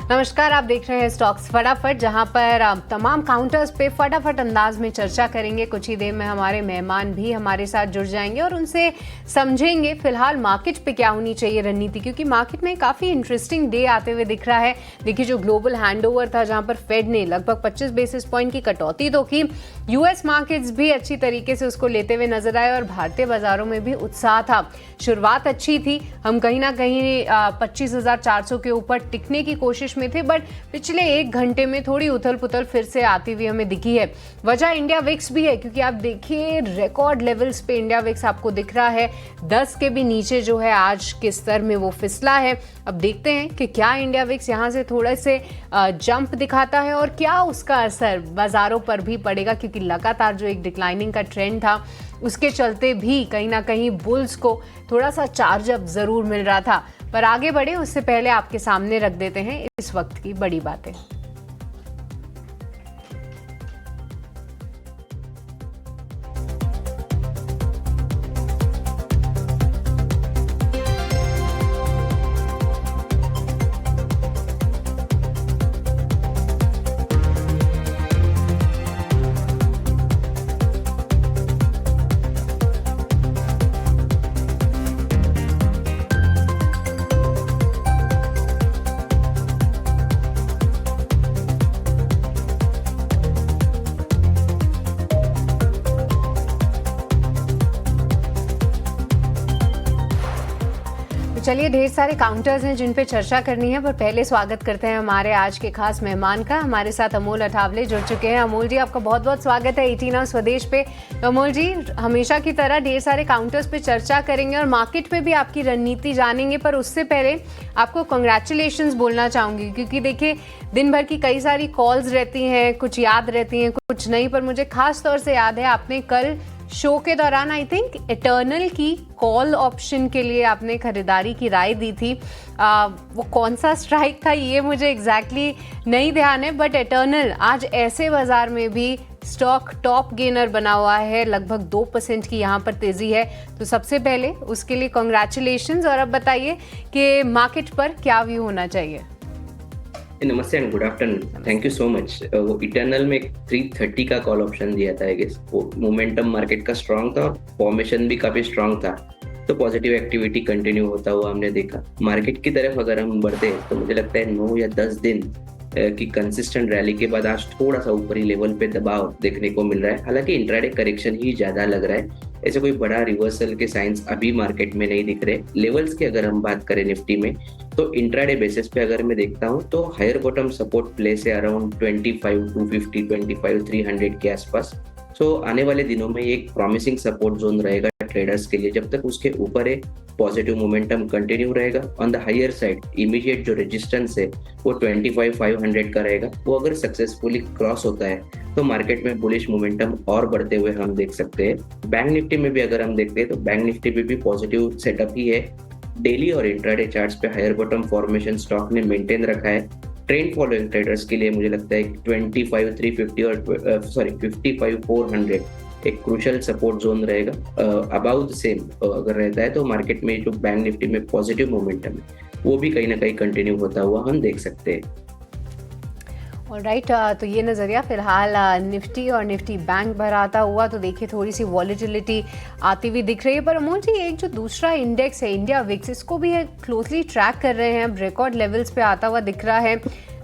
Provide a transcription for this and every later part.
नमस्कार, आप देख रहे हैं स्टॉक्स फटाफट, जहां पर तमाम काउंटर्स पे फटाफट अंदाज में चर्चा करेंगे। कुछ ही देर में हमारे मेहमान भी हमारे साथ जुड़ जाएंगे और उनसे समझेंगे फिलहाल मार्केट पे क्या होनी चाहिए रणनीति, क्योंकि मार्केट में काफ़ी इंटरेस्टिंग डे आते हुए दिख रहा है। देखिए, जो ग्लोबल हैंडओवर था जहां पर फेड ने लगभग 25 बेसिस पॉइंट की कटौती तो की, यूएस मार्केट्स भी अच्छी तरीके से उसको लेते हुए नजर आए और भारतीय बाजारों में भी उत्साह था। शुरुआत अच्छी थी, हम कहीं ना कहीं 25,400 के ऊपर टिकने की कोशिश में थे, बट पिछले एक घंटे में थोड़ी उथल पुथल फिर से आती हुई हमें दिखी है। वजह इंडिया विक्स भी है, क्योंकि आप देखिए रिकॉर्ड लेवल्स पे इंडिया विक्स आपको दिख रहा है। 10 के भी नीचे जो है आज के स्तर में वो फिसला है। अब देखते हैं कि क्या इंडिया विक्स यहाँ से थोड़े से जंप दिखाता है और क्या उसका असर बाजारों पर भी पड़ेगा, क्योंकि लगातार जो एक डिक्लाइनिंग का ट्रेंड था उसके चलते भी कहीं ना कहीं बुल्स को थोड़ा सा चार्ज अप जरूर मिल रहा था। पर आगे बढ़े उससे पहले आपके सामने रख देते हैं इस वक्त की बड़ी बातें। चलिए, ढेर सारे काउंटर्स हैं जिन पे चर्चा करनी है, पर पहले स्वागत करते हैं हमारे आज के खास मेहमान का। हमारे साथ अमोल अठावले जुड़ चुके हैं। अमोल जी, आपका बहुत बहुत स्वागत है 18 स्वदेश पे। तो अमोल जी, हमेशा की तरह ढेर सारे काउंटर्स पे चर्चा करेंगे और मार्केट पे भी आपकी रणनीति जानेंगे, पर उससे पहले आपको कॉन्ग्रेचुलेशंस बोलना चाहूंगी, क्योंकि देखिए दिन भर की कई सारी कॉल्स रहती हैं, कुछ याद रहती हैं कुछ नहीं, पर मुझे खास तौर से याद है आपने कल शो के दौरान आई थिंक इटर्नल की कॉल ऑप्शन के लिए आपने खरीदारी की राय दी थी। वो कौन सा स्ट्राइक था ये मुझे एग्जैक्टली नहीं ध्यान है, बट इटर्नल आज ऐसे बाजार में भी स्टॉक टॉप गेनर बना हुआ है, लगभग 2% की यहाँ पर तेजी है। तो सबसे पहले उसके लिए कॉन्ग्रेचुलेशंस। और अब बताइए कि मार्केट पर क्या व्यू होना चाहिए। नमस्ते and good afternoon, thank you so much. वो इटर्नल में 330 का कॉल ऑप्शन दिया था, आई गेस वो मोमेंटम मार्केट का स्ट्रांग था और फॉर्मेशन भी काफी स्ट्रांग था, तो पॉजिटिव एक्टिविटी कंटिन्यू होता हुआ हमने देखा। मार्केट की तरफ अगर हम बढ़ते तो मुझे लगता है 9 या 10 दिन की कंसिस्टेंट रैली के बाद आज थोड़ा सा ऊपरी लेवल पे दबाव देखने को मिल रहा है। हालांकि इंट्राडे करेक्शन ही ज्यादा लग रहा है, ऐसे कोई बड़ा रिवर्सल के साइंस अभी मार्केट में नहीं दिख रहे। लेवल्स की अगर हम बात करें निफ्टी में, तो इंट्राडे बेसिस पे अगर मैं देखता हूं तो हायर बॉटम सपोर्ट प्लेस है अराउंड 25,250 25,300 के आसपास। सो आने वाले दिनों में एक प्रॉमिसिंग सपोर्ट जोन रहेगा ट्रेडर्स के लिए। जब तक उसके ऊपर है पॉजिटिव मोमेंटम कंटिन्यू रहेगा। On the higher side immediate जो रेजिस्टेंस है वो 25,500 का रहेगा। वो अगर सक्सेसफुली क्रॉस होता है तो मार्केट में बुलिश मोमेंटम और बढ़ते हुए हम देख सकते हैं। बैंक निफ्टी में भी अगर हम देखते हैं तो बैंक निफ्टी में भी पॉजिटिव सेटअप ही है। डेली और इंट्राडे चार्ट्स पे हायर बॉटम फॉर्मेशन स्टॉक ने मेंटेन रखा है। ट्रेंड फॉलोइंग ट्रेडर्स के लिए मुझे लगता है 25,350 और 55,400 एक क्रूशियल सपोर्ट जोन रहेगा। अबाउट द सेम अगर रहता है तो मार्केट में जो बैंक निफ्टी में पॉजिटिव मोमेंटम है वो भी कहीं ना कहीं कंटिन्यू होता हुआ हम देख सकते हैं। ऑलराइट, तो ये नज़रिया फिलहाल निफ्टी और निफ्टी बैंक पर आता हुआ, तो देखिए थोड़ी सी वॉलेटिलिटी आती हुई दिख रही है। पर अमोल जी, एक जो दूसरा इंडेक्स है इंडिया विक्स, इसको भी क्लोजली ट्रैक कर रहे हैं, अब रिकॉर्ड लेवल्स पे आता हुआ दिख रहा है।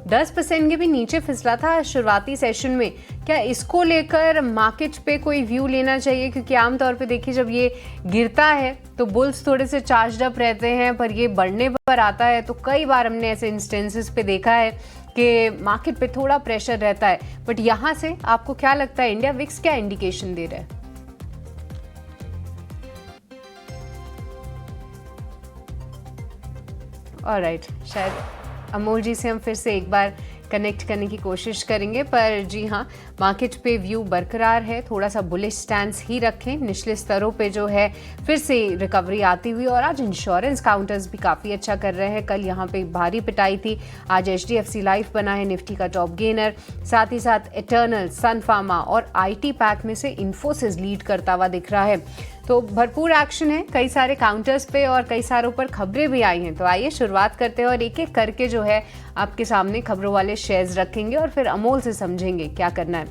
10% के भी नीचे फिसला था शुरुआती सेशन में। क्या इसको लेकर मार्केट पे कोई व्यू लेना चाहिए, क्योंकि आमतौर पे देखिए जब ये गिरता है तो बुल्स थोड़े से चार्ज अप रहते हैं, पर ये बढ़ने पर आता है तो कई बार हमने ऐसे इंस्टेंसेस पे देखा है कि मार्केट पे थोड़ा प्रेशर रहता है। बट यहाँ से आपको क्या लगता है इंडिया विक्स क्या इंडिकेशन दे रहा है? ऑलराइट, शायद अमोल जी से हम फिर से एक बार कनेक्ट करने की कोशिश करेंगे, पर जी हाँ, मार्केट पे व्यू बरकरार है। थोड़ा सा बुलिश स्टैंस ही रखें। निचले स्तरों पे जो है फिर से रिकवरी आती हुई, और आज इंश्योरेंस काउंटर्स भी काफ़ी अच्छा कर रहे हैं। कल यहाँ पे भारी पिटाई थी, आज HDFC लाइफ बना है निफ्टी का टॉप गेनर। साथ ही साथ इटर्नल, सन फार्मा और IT पैक में से इन्फोसिस लीड करता हुआ दिख रहा है। तो भरपूर एक्शन है कई सारे काउंटर्स पे और कई सारों पर खबरें भी आई हैं। तो आइए शुरुआत करते हैं और एक एक करके जो है आपके सामने खबरों वाले शेयर्स रखेंगे और फिर अमोल से समझेंगे क्या करना है।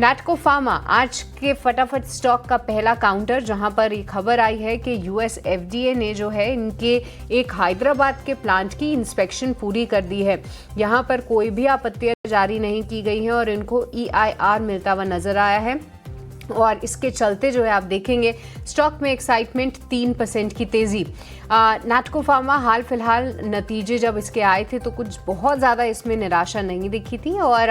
नैटको फार्मा आज के फटाफट स्टॉक का पहला काउंटर, जहां पर ये खबर आई है कि यूएस एफडीए ने जो है इनके एक हैदराबाद के प्लांट की इंस्पेक्शन पूरी कर दी है। यहां पर कोई भी आपत्तियां जारी नहीं की गई हैं और इनको EIR मिलता हुआ नजर आया है और इसके चलते जो है आप देखेंगे स्टॉक में एक्साइटमेंट 3% की तेजी। नैटको फार्मा हाल फिलहाल नतीजे जब इसके आए थे तो कुछ बहुत ज़्यादा इसमें निराशा नहीं दिखी थी और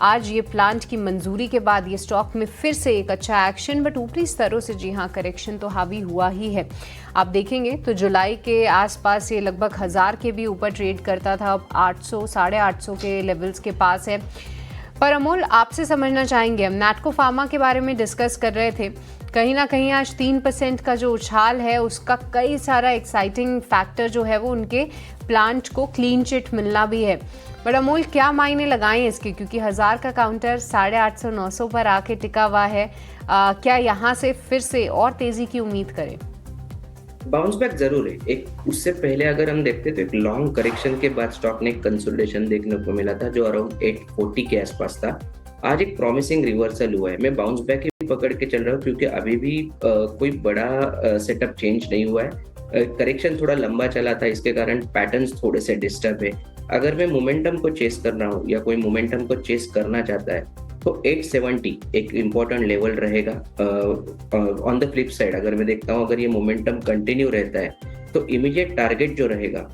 आज ये प्लांट की मंजूरी के बाद ये स्टॉक में फिर से एक अच्छा एक्शन, बट ऊपरी स्तरों से जी हाँ करेक्शन तो हावी हुआ ही है। आप देखेंगे तो जुलाई के आसपास ये लगभग 1000 के भी ऊपर ट्रेड करता था, अब 800 850 के लेवल्स के पास है। पर अमोल, आपसे समझना चाहेंगे, हम नैटको फार्मा के बारे में डिस्कस कर रहे थे, कहीं ना कहीं आज 3% का जो उछाल है उसका कई सारा एक्साइटिंग फैक्टर जो है वो उनके प्लांट को क्लीन चिट मिलना भी है। बट अमोल, क्या मायने लगाएं इसके, क्योंकि 1000 का काउंटर 850 900 पर आके टिका हुआ है। क्या यहाँ से फिर से और तेजी की उम्मीद करें? बाउंस बैक जरूर है। एक उससे पहले अगर हम देखते तो एक लॉन्ग करेक्शन के बाद स्टॉक ने कंसोलिडेशन देखने को मिला था जो अराउंड 840 के आसपास था। आज एक प्रॉमिसिंग रिवर्सल हुआ है। मैं बाउंस बैक ही पकड़ के चल रहा हूँ क्योंकि अभी भी कोई बड़ा सेटअप चेंज नहीं हुआ है। करेक्शन थोड़ा लंबा चला था, इसके कारण पैटर्न्स थोड़े से डिस्टर्ब है। अगर मैं मोमेंटम को चेस कर रहा हूँ या कोई मोमेंटम को चेस करना चाहता है तो 870 एक इम्पोर्टेंट लेवल रहेगा। ऑन द फ्लिप साइड अगर मैं देखता हूँ अगर ये मोमेंटम कंटिन्यू रहता है तो इमीडिएट टारगेट जो रहेगा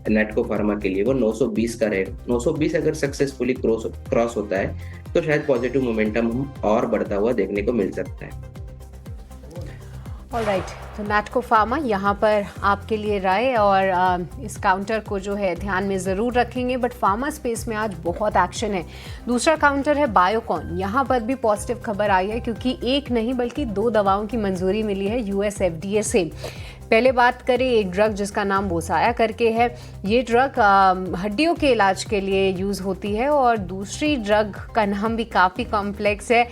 नैटको फार्मा के लिए वो 920 का रहेगा। 920 अगर सक्सेसफुली क्रॉस होता है तो शायद पॉजिटिव मोमेंटम हम और बढ़ता हुआ देखने को मिल सकता है। ऑलराइट, तो नैटको फार्मा यहाँ पर आपके लिए राय और इस काउंटर को जो है ध्यान में ज़रूर रखेंगे। बट फार्मा स्पेस में आज बहुत एक्शन है। दूसरा काउंटर है बायोकॉन। यहाँ पर भी पॉजिटिव खबर आई है क्योंकि एक नहीं बल्कि 2 दवाओं की मंजूरी मिली है यूएस एफडीए से। पहले बात करें एक ड्रग जिसका नाम बोसाया करके है। ये ड्रग हड्डियों के इलाज के लिए यूज़ होती है और दूसरी ड्रग का नाम भी काफ़ी कॉम्प्लेक्स है,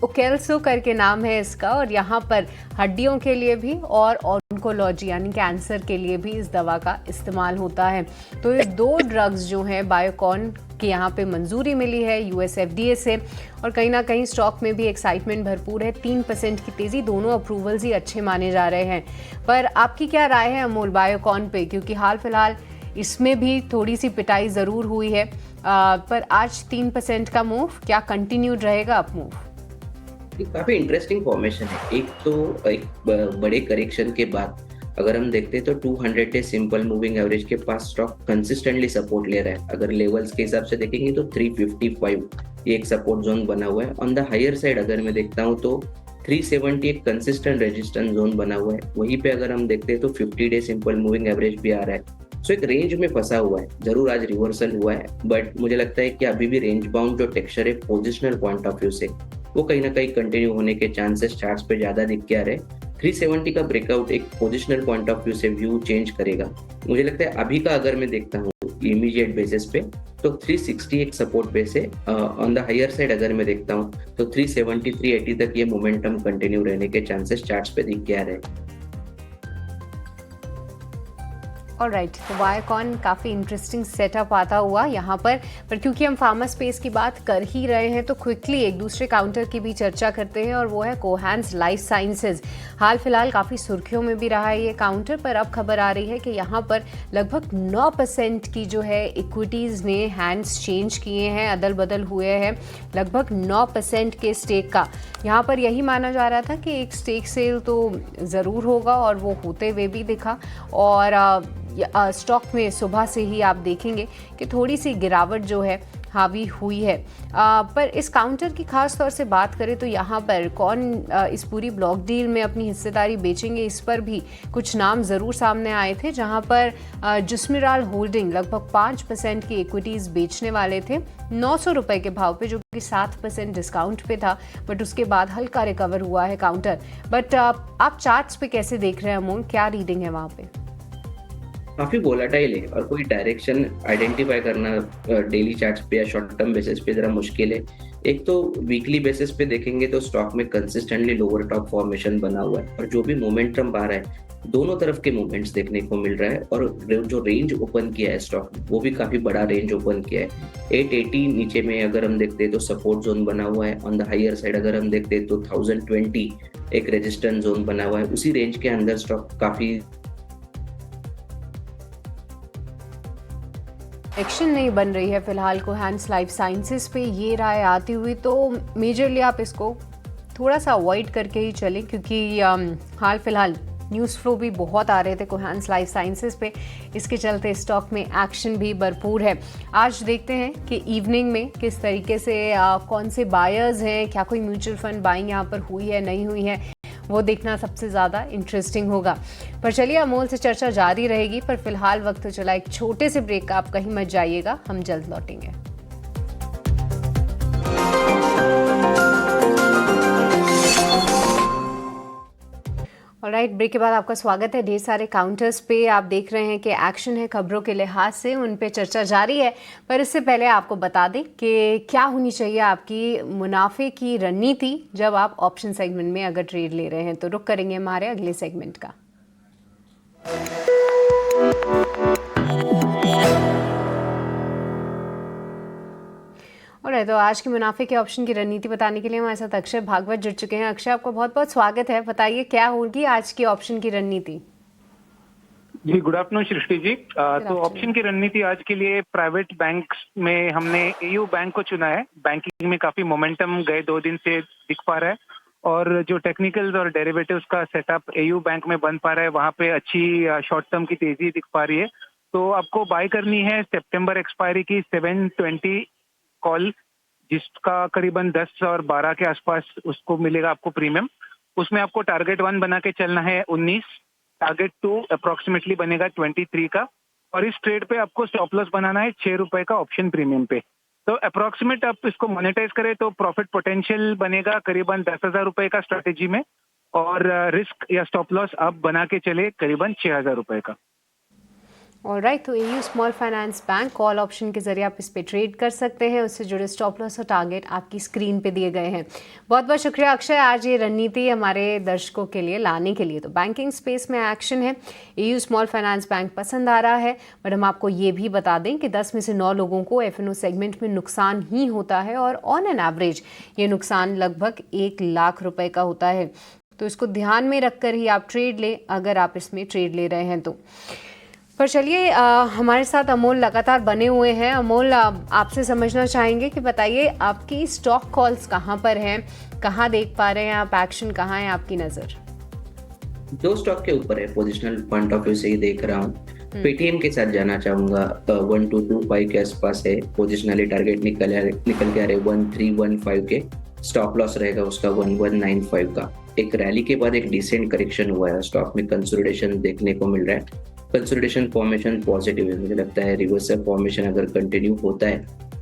ओकेल्सो करके नाम है इसका, और यहाँ पर हड्डियों के लिए भी और ऑन्कोलॉजी यानी कैंसर के लिए भी इस दवा का इस्तेमाल होता है। तो ये 2 ड्रग्स जो हैं बायोकॉन की यहाँ पे मंजूरी मिली है यूएस एफडीए से और कहीं ना कहीं स्टॉक में भी एक्साइटमेंट भरपूर है। 3% की तेज़ी, दोनों अप्रूवल्स ही अच्छे माने जा रहे हैं। पर आपकी क्या राय है अमोल बायोकॉन पे, क्योंकि हाल फिलहाल इसमें भी थोड़ी सी पिटाई ज़रूर हुई है, पर आज 3% का मूव क्या कंटिन्यूड रहेगा अप मूव? काफी इंटरेस्टिंग फॉर्मेशन है। एक तो एक बड़े करेक्शन के बाद अगर हम देखते हैं तो 200 डे सिंपल मूविंग एवरेज के पास स्टॉक कंसिस्टेंटली सपोर्ट ले रहा है। अगर लेवल्स के हिसाब से देखेंगे तो 355 ये एक सपोर्ट जोन बना हुआ है। ऑन द हायर साइड अगर मैं देखता हूँ तो 370 एक कंसिस्टेंट रेजिस्टेंस जोन बना हुआ है। वहीं पे अगर हम देखते हैं तो 50 डे सिंपल मूविंग एवरेज भी आ रहा है। सो एक रेंज में फंसा हुआ है। जरूर आज रिवर्सल हुआ है बट मुझे लगता है कि अभी भी रेंज बाउंड जो टेक्सचर है पोजिशनल पॉइंट ऑफ व्यू से वो कहीं ना कहीं कंटिन्यू होने के चांसेस चार्ट्स पे ज्यादा दिख के आ रहे। 370 का ब्रेकआउट एक पोजिशनल पॉइंट ऑफ व्यू से व्यू चेंज करेगा। मुझे लगता है अभी का अगर मैं देखता हूँ इमीडिएट बेसिस पे तो 360 एक सपोर्ट बेस है। ऑन द हायर साइड अगर मैं देखता हूँ तो 370 380 तक ये मोमेंटम कंटिन्यू रहने के चांसेस चार्ट्स पे दिख के आ रहे। ऑलराइट, तो बायोकॉन काफ़ी इंटरेस्टिंग सेटअप आता हुआ यहाँ पर क्योंकि हम फार्मा स्पेस की बात कर ही रहे हैं तो क्विकली एक दूसरे काउंटर की भी चर्चा करते हैं और वो है कोहैंस लाइफ साइंसेज। हाल फिलहाल काफ़ी सुर्खियों में भी रहा है ये काउंटर, पर अब खबर आ रही है कि यहाँ पर लगभग 9% की जो है इक्विटीज़ ने हैंड्स चेंज किए हैं, अदल बदल हुए हैं। लगभग 9% के स्टेक का यहाँ पर यही माना जा रहा था कि एक स्टेक सेल तो ज़रूर होगा और वो होते हुए भी दिखा। और स्टॉक में सुबह से ही आप देखेंगे कि थोड़ी सी गिरावट जो है हावी हुई है। पर इस काउंटर की खास तौर से बात करें तो यहाँ पर कौन इस पूरी ब्लॉक डील में अपनी हिस्सेदारी बेचेंगे, इस पर भी कुछ नाम ज़रूर सामने आए थे, जहाँ पर जिस्मिराल होल्डिंग लगभग 5% की इक्विटीज़ बेचने वाले थे 900 रुपये के भाव पे, जो कि 7% डिस्काउंट पे था। बट उसके बाद हल्का रिकवर हुआ है काउंटर। बट आप चार्ट्स पे कैसे देख रहे हैं अमोल, क्या रीडिंग है वहाँ पे? काफी वोलाटाइल है और कोई डायरेक्शन आइडेंटिफाई करना डेली चार्ट्स पे या शॉर्ट टर्म बेसिस पे जरा मुश्किल है। एक तो वीकली बेसिस पे देखेंगे तो स्टॉक में कंसिस्टेंटली लोअर टॉप फॉर्मेशन बना हुआ है और जो भी मोमेंटम आ रहा है दोनों तरफ के मूवमेंट्स देखने को मिल रहा है और जो रेंज ओपन किया है स्टॉक वो भी काफी बड़ा रेंज ओपन किया है। 880 नीचे में अगर हम देखते हैं तो सपोर्ट जोन बना हुआ है। ऑन द हायर साइड अगर हम देखते हैं तो 1020 एक रेजिस्टेंस जोन बना हुआ है। उसी रेंज के अंदर स्टॉक काफी एक्शन नहीं बन रही है फिलहाल कोहैंस लाइफ साइंसेस पे, ये राय आती हुई तो मेजरली आप इसको थोड़ा सा अवॉइड करके ही चलें, क्योंकि हाल फिलहाल न्यूज़ फ्लो भी बहुत आ रहे थे कोहैंस लाइफ साइंसेस पे, इसके चलते स्टॉक में एक्शन भी भरपूर है। आज देखते हैं कि इवनिंग में किस तरीके से कौन से बायर्स हैं, क्या कोई म्यूचुअल फंड बाइंग यहाँ पर हुई है नहीं हुई है, वो देखना सबसे ज़्यादा इंटरेस्टिंग होगा। पर चलिए अमोल से चर्चा जारी रहेगी, पर फिलहाल वक्त तो चला एक छोटे से ब्रेक का, आप कहीं मत जाइएगा, हम जल्द लौटेंगे। ऑलराइट, ब्रेक के बाद आपका स्वागत है। ढेर सारे काउंटर्स पे आप देख रहे हैं कि एक्शन है, खबरों के लिहाज से उन पे चर्चा जारी है। पर इससे पहले आपको बता दें कि क्या होनी चाहिए आपकी मुनाफे की रणनीति जब आप ऑप्शन सेगमेंट में अगर ट्रेड ले रहे हैं। तो रुक करेंगे हमारे अगले सेगमेंट का। और तो आज के मुनाफे के ऑप्शन की रणनीति बताने के लिए हमारे साथ अक्षय भागवत जुड़ चुके हैं। अक्षय, आपका बहुत बहुत स्वागत है। बताइए क्या होगी आज की ऑप्शन की रणनीति। जी गुड आफ्टरनून सृष्टि जी। तो ऑप्शन की रणनीति आज के लिए प्राइवेट बैंक में हमने एयू बैंक को चुना है। बैंकिंग में काफी मोमेंटम गए 2 दिन से दिख पा रहा है और जो टेक्निकल्स और डेरिवेटिव्स का सेटअप एयू बैंक में बन पा रहा है वहाँ पे अच्छी शॉर्ट टर्म की तेजी दिख पा रही है। तो आपको बाय करनी है सितंबर एक्सपायरी की 720 कॉल, जिसका करीबन 10 और 12 के आसपास उसको मिलेगा आपको प्रीमियम। उसमें आपको टारगेट 1 बना के चलना है 19, टारगेट 2 अप्रोक्सीमेटली बनेगा 23 का, और इस ट्रेड पे आपको स्टॉप लॉस बनाना है 6 रुपए का ऑप्शन प्रीमियम पे। तो अप्रोक्सीमेट आप इसको मोनेटाइज करें तो प्रॉफिट पोटेंशियल बनेगा करीबन 10,000 रुपए का स्ट्रेटेजी में, और रिस्क या स्टॉप लॉस आप बना के चले करीबन 6,000 रुपए का। ऑलराइट, तो AU small finance bank call option के जरिए आप इस पे ट्रेड कर सकते हैं। उससे जुड़े स्टॉप लॉस और टारगेट आपकी स्क्रीन पे दिए गए हैं। बहुत बहुत शुक्रिया अक्षय, आज ये रणनीति हमारे दर्शकों के लिए लाने के लिए। तो बैंकिंग स्पेस में एक्शन है, एयू स्मॉल फाइनेंस बैंक पसंद आ रहा है, बट हम आपको ये भी बता दें कि 10 में से 9 लोगों को एफएनओ सेगमेंट में नुकसान ही होता है और ऑन एन एवरेज ये नुकसान लगभग 1 लाख रुपए का होता है। तो इसको ध्यान में रखकर ही आप ट्रेड लें अगर आप इसमें ट्रेड ले रहे हैं तो। पर चलिए हमारे साथ अमोल लगातार बने हुए हैं। अमोल, आपसे समझना चाहेंगे कि बताइए आपकी स्टॉक कॉल्स कहाँ पर हैं, कहाँ देख पा रहे हैं आप, एक्शन कहाँ है आपकी नज़र? 2 स्टॉक के ऊपर है, पोजिशनल पॉइंट ऑफ व्यू से ही देख रहा हूँ। पेटीएम के साथ जाना चाहूंगा, 1225 के आसपास है, पोजिशनली टारगेट निकल के आ रहे 1315 के, स्टॉप लॉस रहेगा उसका 1195 का। एक रैली के बाद एक डिसेंट करेक्शन हुआ है, स्टॉक में कंसोलिडेशन देखने को मिल रहा है। कंसोलिडेशन फॉर्मेशन पॉजिटिव है, मुझे लगता है रिवर्सल फॉर्मेशन अगर कंटिन्यू होता है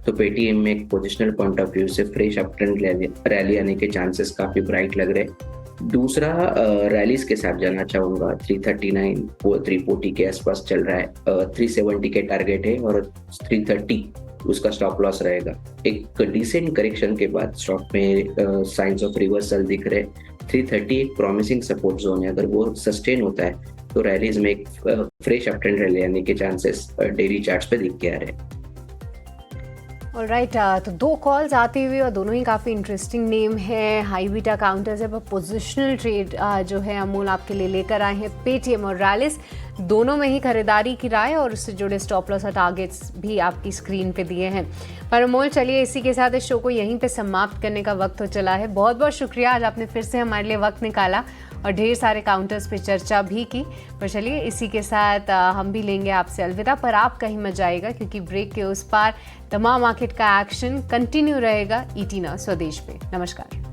तो पेटीएम में एक पोजिशनल पॉइंट ऑफ व्यू से फ्रेश अप ट्रेंड रैली आने के चांसेस काफी ब्राइट लग रहे हैं। दूसरा रैलीज के साथ जाना चाहूंगा, 339 340 के आसपास चल रहा है, 370 के टारगेट है और 330 उसका स्टॉप लॉस रहेगा। एक डिसेंट करेक्शन के बाद स्टॉक में साइंस ऑफ रिवर्सल दिख रहे। 330 एक प्रॉमिसिंग सपोर्ट जोन है, अगर वो सस्टेन होता है तो रैलीज में एक फ्रेश अप ट्रेंड रैली आने के चांसेस डेली चार्ट्स पे दिख के आ रहे हैं। ऑलराइट, तो 2 कॉल्स आती हुई और दोनों ही काफ़ी इंटरेस्टिंग नेम है, हाई बीटा काउंटर्स है, पर पोजिशनल ट्रेड जो है अमूल आपके लिए लेकर आए हैं पेटीएम और रैलिस, दोनों में ही खरीदारी की राय और उससे जुड़े स्टॉप लॉस और टारगेट्स भी आपकी स्क्रीन पे दिए हैं। पर अमोल, चलिए इसी के साथ इस शो को यहीं पे समाप्त करने का वक्त हो चला है। बहुत बहुत शुक्रिया, आज आपने फिर से हमारे लिए वक्त निकाला और ढेर सारे काउंटर्स पे चर्चा भी की। पर चलिए इसी के साथ हम भी लेंगे आपसे अलविदा, पर आप कहीं मत जाइएगा क्योंकि ब्रेक के उस पार तमाम मार्केट का एक्शन कंटिन्यू रहेगा ईटीना स्वदेश पे। नमस्कार।